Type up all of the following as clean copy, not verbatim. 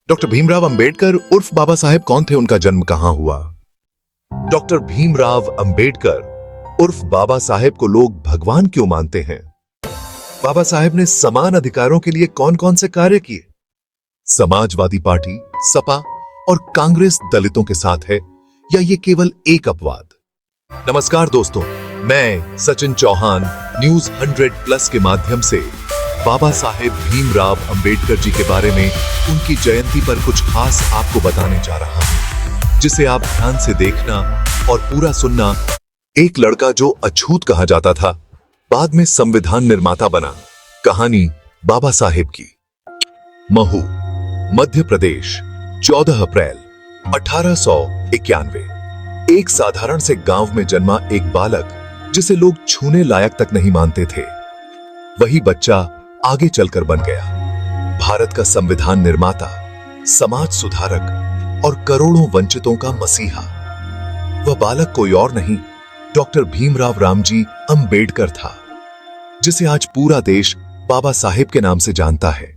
Doctor Bhimrao Ambedkar उर्फ बाबा साहेब कौन थे, उनका जन्म कहां हुआ? डॉक्टर भीमराव अंबेडकर उर्फ बाबा साहेब को लोग भगवान क्यों मानते हैं? बाबा साहेब ने समान अधिकारों के लिए कौन कौन से कार्य किए? समाजवादी पार्टी, सपा और कांग्रेस दलितों के साथ है या ये केवल एक अपवाद? नमस्कार दोस्तों, मैं सचिन चौहान न्यूज 100+ के माध्यम से बाबा साहेब भीमराव अंबेडकर जी के बारे में उनकी जयंती पर कुछ खास आपको बताने जा रहा हूं, जिसे आप ध्यान से देखना और पूरा सुनना। एक लड़का जो अछूत कहा जाता था, बाद में संविधान निर्माता बना। कहानी बाबा साहेब की। महू, मध्य प्रदेश, 14 अप्रैल 1891। एक साधारण से गांव में जन्मा एक बालक जिसे लोग छूने लायक तक नहीं मानते थे, वही बच्चा आगे चलकर बन गया भारत का संविधान निर्माता, समाज सुधारक और करोड़ों वंचितों का मसीहा। वह बालक कोई और नहीं, डॉक्टर भीमराव रामजी अंबेडकर था, जिसे आज पूरा देश बाबा साहेब के नाम से जानता है।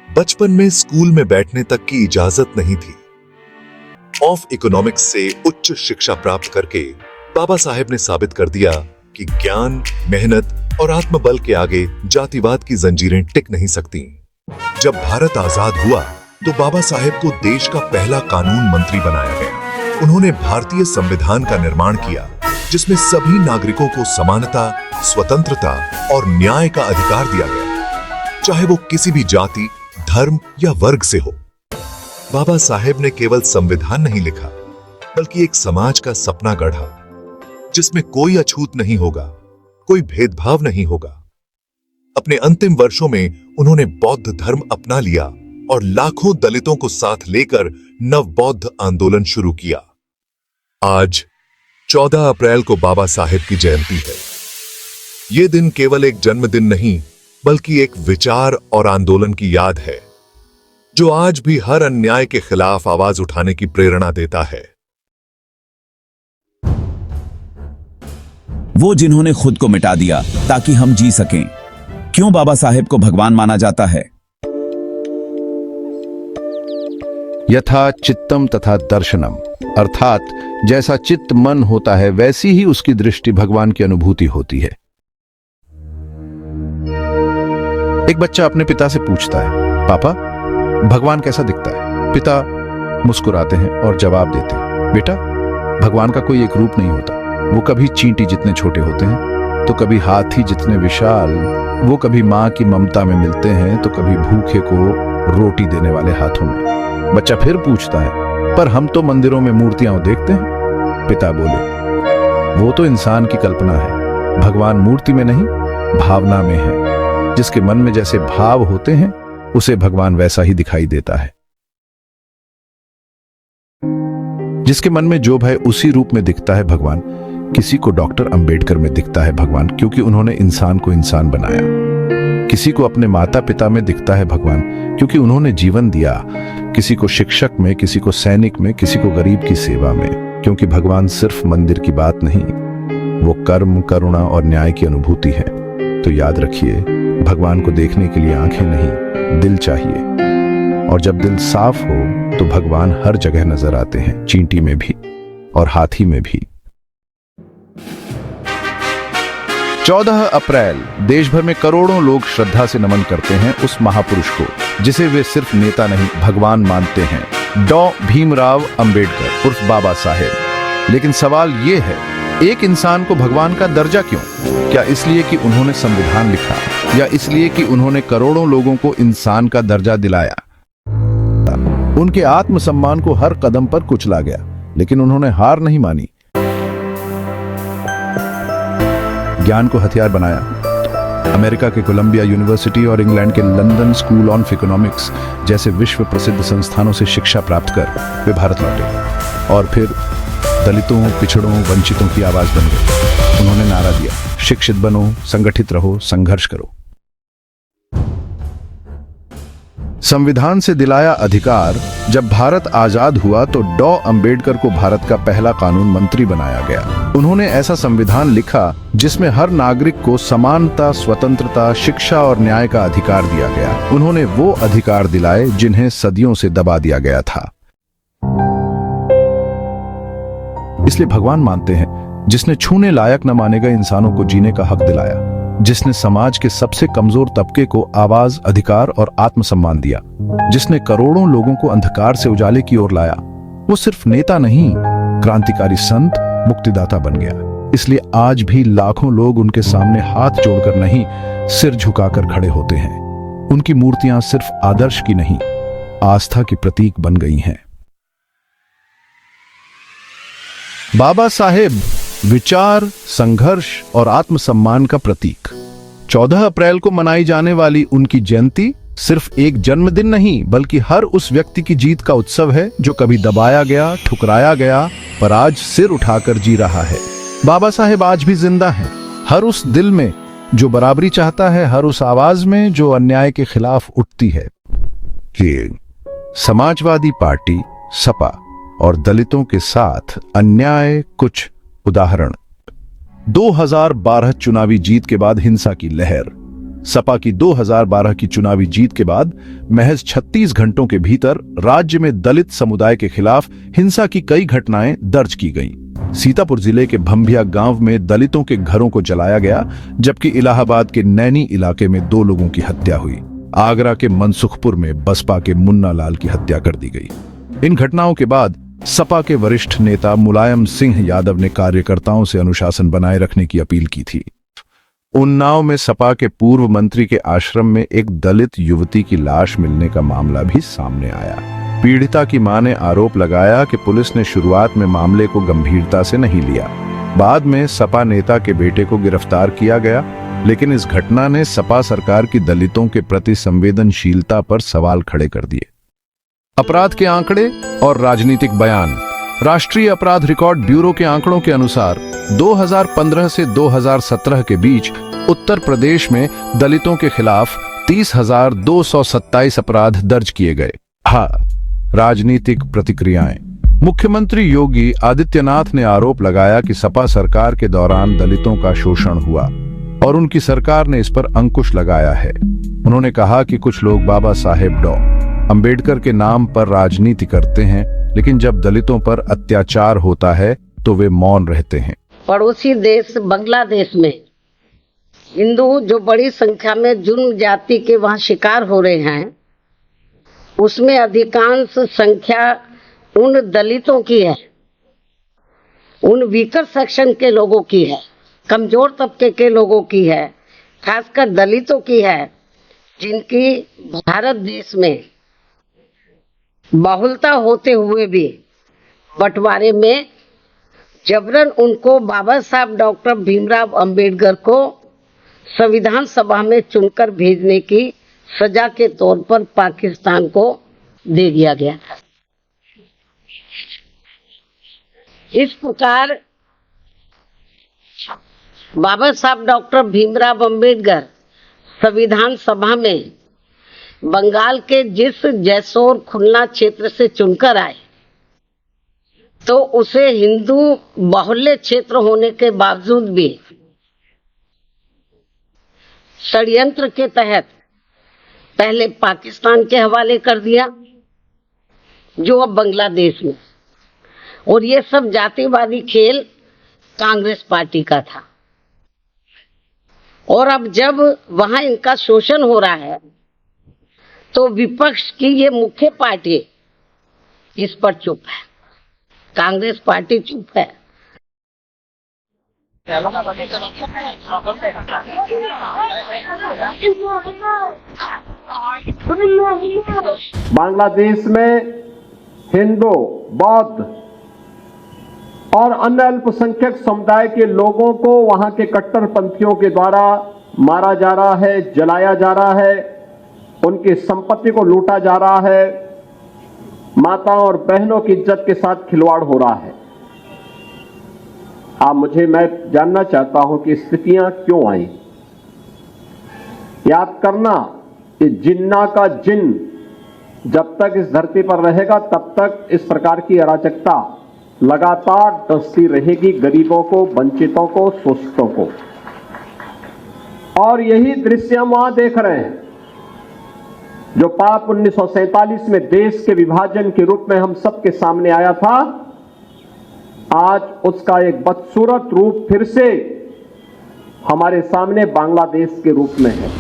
बचपन में स्कूल में बैठने तक की इजाजत नहीं थी। ऑफ इकोनॉमिक्स से उच्च शिक्षा प्राप्त करके बाबा साहेब ने साबित कर दिया कि ज्ञान, मेहनत और आत्मबल के आगे जातिवाद की जंजीरें टिक नहीं सकती। जब भारत आजाद हुआ तो बाबा साहेब को देश का पहला कानून मंत्री बनाया गया। उन्होंने भारतीय संविधान का निर्माण किया, जिसमें सभी नागरिकों को समानता, स्वतंत्रता और न्याय का अधिकार दिया गया, चाहे वो किसी भी जाति, धर्म या वर्ग से हो। बाबा साहेब ने केवल संविधान नहीं लिखा, बल्कि एक समाज का सपना गढ़ा, जिसमें कोई अछूत नहीं होगा, कोई भेदभाव नहीं होगा। अपने अंतिम वर्षों में उन्होंने बौद्ध धर्म अपना लिया और लाखों दलितों को साथ लेकर नवबौद्ध आंदोलन शुरू किया। आज 14 अप्रैल को बाबा साहेब की जयंती है। यह दिन केवल एक जन्मदिन नहीं, बल्कि एक विचार और आंदोलन की याद है, जो आज भी हर अन्याय के खिलाफ आवाज उठाने की प्रेरणा देता है। वो जिन्होंने खुद को मिटा दिया ताकि हम जी सकें। क्यों बाबा साहेब को भगवान माना जाता है? यथा चित्तम तथा दर्शनम, अर्थात जैसा चित्त मन होता है वैसी ही उसकी दृष्टि भगवान की अनुभूति होती है। एक बच्चा अपने पिता से पूछता है, पापा भगवान कैसा दिखता है? पिता मुस्कुराते हैं और जवाब देते हैं, बेटा भगवान का कोई एक रूप नहीं होता। वो कभी चींटी जितने छोटे होते हैं तो कभी हाथी जितने विशाल, वो कभी माँ की ममता में मिलते हैं तो कभी भूखे को रोटी देने वाले हाथों में। बच्चा फिर पूछता है, पर हम तो मंदिरों में मूर्तियां देखते हैं। पिता बोले, वो तो इंसान की कल्पना है, भगवान मूर्ति में नहीं भावना में है। जिसके मन में जैसे भाव होते हैं उसे भगवान वैसा ही दिखाई देता है। जिसके मन में जो भय उसी रूप में दिखता है भगवान। किसी को डॉक्टर अंबेडकर में दिखता है भगवान, क्योंकि उन्होंने इंसान को इंसान बनाया। किसी को अपने माता पिता में दिखता है भगवान, क्योंकि उन्होंने जीवन दिया। किसी को शिक्षक में, किसी को सैनिक में, किसी को गरीब की सेवा में, क्योंकि भगवान सिर्फ मंदिर की बात नहीं, वो कर्म, करुणा और न्याय की अनुभूति है। तो याद रखिए, भगवान को देखने के लिए आंखें नहीं, दिल चाहिए। और जब दिल साफ हो तो भगवान हर जगह नजर आते हैं, चींटी में भी और हाथी में भी। 14 अप्रैल देश भर में करोड़ों लोग श्रद्धा से नमन करते हैं उस महापुरुष को, जिसे वे सिर्फ नेता नहीं भगवान मानते हैं, डॉ भीमराव अंबेडकर उर्फ बाबा साहेब। लेकिन सवाल यह है, एक इंसान को भगवान का दर्जा क्यों? क्या इसलिए कि उन्होंने संविधान लिखा, या इसलिए कि उन्होंने करोड़ों लोगों को इंसान का दर्जा दिलाया? उनके आत्मसम्मान को हर कदम पर कुचला गया, लेकिन उन्होंने हार नहीं मानी। ज्ञान को हथियार बनाया। अमेरिका के कोलंबिया यूनिवर्सिटी और इंग्लैंड के लंदन स्कूल ऑफ इकोनॉमिक्स जैसे विश्व प्रसिद्ध संस्थानों से शिक्षा प्राप्त कर वे भारत लौटे और फिर दलितों, पिछड़ों, वंचितों की आवाज बन गए। उन्होंने नारा दिया, शिक्षित बनो, संगठित रहो, संघर्ष करो। संविधान से दिलाया अधिकार। जब भारत आजाद हुआ तो डॉ अंबेडकर को भारत का पहला कानून मंत्री बनाया गया। उन्होंने ऐसा संविधान लिखा जिसमें हर नागरिक को समानता, स्वतंत्रता, शिक्षा और न्याय का अधिकार दिया गया। उन्होंने वो अधिकार दिलाए जिन्हें सदियों से दबा दिया गया था। इसलिए भगवान मानते हैं जिसने छूने लायक न माने गए इंसानों को जीने का हक दिलाया, जिसने समाज के सबसे कमजोर तबके को आवाज, अधिकार और आत्मसम्मान दिया, जिसने करोड़ों लोगों को अंधकार से उजाले की ओर लाया। वो सिर्फ नेता नहीं, क्रांतिकारी संत, मुक्तिदाता बन गया। इसलिए आज भी लाखों लोग उनके सामने हाथ जोड़कर नहीं, सिर झुकाकर खड़े होते हैं। उनकी मूर्तियां सिर्फ आदर्श की नहीं, आस्था की प्रतीक बन गई हैं। बाबा साहेब विचार, संघर्ष और आत्मसम्मान का प्रतीक। 14 अप्रैल को मनाई जाने वाली उनकी जयंती सिर्फ एक जन्मदिन नहीं, बल्कि हर उस व्यक्ति की जीत का उत्सव है जो कभी दबाया गया, ठुकराया गया, पर आज सिर उठाकर जी रहा है। बाबा साहेब आज भी जिंदा हैं, हर उस दिल में जो बराबरी चाहता है, हर उस आवाज में जो अन्याय के खिलाफ उठती है। समाजवादी पार्टी सपा और दलितों के साथ अन्याय। कुछ उदाहरण: 2012 चुनावी जीत के बाद हिंसा की लहर। सपा की 2012 की चुनावी जीत के बाद महज 36 घंटों के भीतर राज्य में दलित समुदाय के खिलाफ हिंसा की कई घटनाएं दर्ज की गईं। सीतापुर जिले के भंभिया गांव में दलितों के घरों को जलाया गया, जबकि इलाहाबाद के नैनी इलाके में 2 लोगों की हत्या हुई। आगरा के मनसुखपुर में बसपा के मुन्ना लाल की हत्या कर दी गई। इन घटनाओं के बाद सपा के वरिष्ठ नेता मुलायम सिंह यादव ने कार्यकर्ताओं से अनुशासन बनाए रखने की अपील की थी। उन्नाव में सपा के पूर्व मंत्री के आश्रम में एक दलित युवती की लाश मिलने का मामला भी सामने आया। पीड़िता की मां ने आरोप लगाया कि पुलिस ने शुरुआत में मामले को गंभीरता से नहीं लिया। बाद में सपा नेता के बेटे को गिरफ्तार किया गया, लेकिन इस घटना ने सपा सरकार की दलितों के प्रति संवेदनशीलता पर सवाल खड़े कर दिए। अपराध के आंकड़े और राजनीतिक बयान। राष्ट्रीय अपराध रिकॉर्ड ब्यूरो के आंकड़ों के अनुसार 2015 से 2017 के बीच उत्तर प्रदेश में दलितों के खिलाफ 30,227 अपराध दर्ज किए गए। राजनीतिक प्रतिक्रियाएं। मुख्यमंत्री योगी आदित्यनाथ ने आरोप लगाया कि सपा सरकार के दौरान दलितों का शोषण हुआ और उनकी सरकार ने इस पर अंकुश लगाया है। उन्होंने कहा कि कुछ लोग बाबा साहेब डॉ अंबेडकर के नाम पर राजनीति करते हैं, लेकिन जब दलितों पर अत्याचार होता है तो वे मौन रहते हैं। पड़ोसी देश बांग्लादेश में हिंदू जो बड़ी संख्या में जुर्म जाति के वहां शिकार हो रहे हैं, उसमें अधिकांश संख्या उन दलितों की है, उन वीकर सेक्शन के लोगों की है, कमजोर तबके के लोगों की है, खासकर दलितों की है, जिनकी भारत देश में बहुलता होते हुए भी बंटवारे में जबरन उनको बाबा साहब डॉक्टर भीमराव अंबेडकर को संविधान सभा में चुनकर भेजने की सजा के तौर पर पाकिस्तान को दे दिया गया। इस प्रकार बाबा साहब डॉक्टर भीमराव अंबेडकर संविधान सभा में बंगाल के जिस जैसोर खुलना क्षेत्र से चुनकर आए, तो उसे हिंदू बाहुल्य क्षेत्र होने के बावजूद भी षड्यंत्र के तहत पहले पाकिस्तान के हवाले कर दिया, जो अब बांग्लादेश में, और ये सब जातिवादी खेल कांग्रेस पार्टी का था। और अब जब वहां इनका शोषण हो रहा है तो विपक्ष की ये मुख्य पार्टी इस पर चुप है, कांग्रेस पार्टी चुप है। बांग्लादेश में हिंदू, बौद्ध और अन्य अल्पसंख्यक समुदाय के लोगों को वहां के कट्टरपंथियों के द्वारा मारा जा रहा है, जलाया जा रहा है, उनकी संपत्ति को लूटा जा रहा है, माताओं और बहनों की इज्जत के साथ खिलवाड़ हो रहा है। मैं जानना चाहता हूं कि स्थितियां क्यों आई। याद करना कि जिन्ना का जिन जब तक इस धरती पर रहेगा तब तक इस प्रकार की अराजकता लगातार डसती रहेगी गरीबों को, वंचितों को, शोषितों को। और यही दृश्य हम वहां देख रहे हैं जो पाप 1947 में देश के विभाजन के रूप में हम सबके सामने आया था। आज उसका एक बदसूरत रूप फिर से हमारे सामने बांग्लादेश के रूप में है।